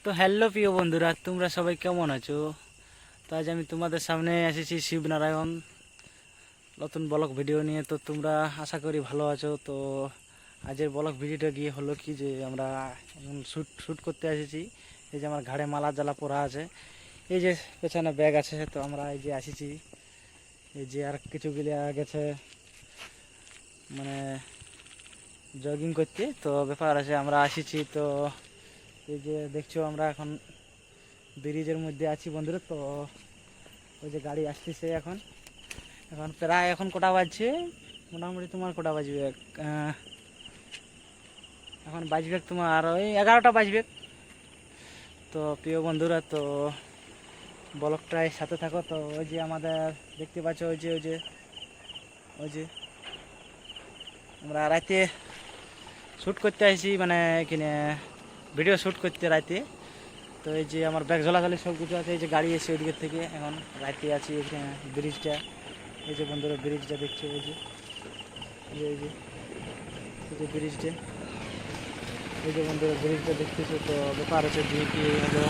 তো হ্যালো প্রিয় বন্ধুরা, তোমরা সবাই কেমন আছো? তো আজ আমি তোমাদের সামনে এসেছি শিবনারায়ণ নতুন ব্লগ ভিডিও নিয়ে। তো তোমরা আশা করি ভালো আছো। তো আজের ব্লগ ভিডিওটা গিয়ে হলো কি যে আমরা এখন শ্যুট করতে এসেছি। এই যে আমার ঘাড়ে মালা জ্বালা পরা আছে, এই যে পেছনে ব্যাগ আছে। তো আমরা এই যে আসিছি, এই যে আর কিছু গিলে গেছে মানে জগিং করতে। তো ব্যাপার আছে, আমরা আসিছি। তো এই যে দেখছো আমরা এখন ব্রিজের মধ্যে আছি বন্ধুরা। তো ওই যে গাড়ি আসতেছে এখন এখন প্রায় এখন কটা বাজছে, মোটামুটি তোমার কটা বাজবে, এখন বাজবে তোমার ওই 11টা বাজবে। তো প্রিয় বন্ধুরা, তো ব্লগটায় সাথে থাকো। তো ওই যে আমাদের দেখতে পাচ্ছ, ওই যে আমরা রাতে শ্যুট করতে আসি, মানে এখানে ভিডিও শ্যুট করতে রাতে। তো এই যে আমার ব্যাগ ঝোলাঝালি সব কিছু আছে, এই যে গাড়ি এসে ওইদিকের থেকে এখন রাতে আছি এখানে ব্রিজটা। এই যে বন্ধুরা ব্রিজটা দেখছো, এই যে ব্রিজটা, এই যে বন্ধুরা ব্রিজটা দেখতেছো। তো ব্যাপার আছে দিয়ে কি হলো,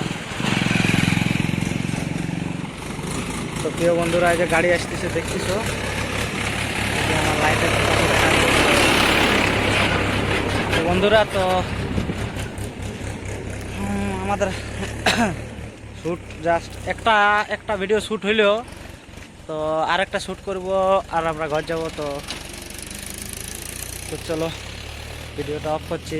তো প্রিয় বন্ধুরা এই যে গাড়ি আসতেছে দেখতেছো, আমার লাইটের তো বন্ধুরা। তো আমাদের শ্যুট জাস্ট একটা ভিডিও শ্যুট হইলেও, তো আর একটা শ্যুট করবো আর আমরা ঘর যাবো। তো চলো ভিডিওটা অফ করছি।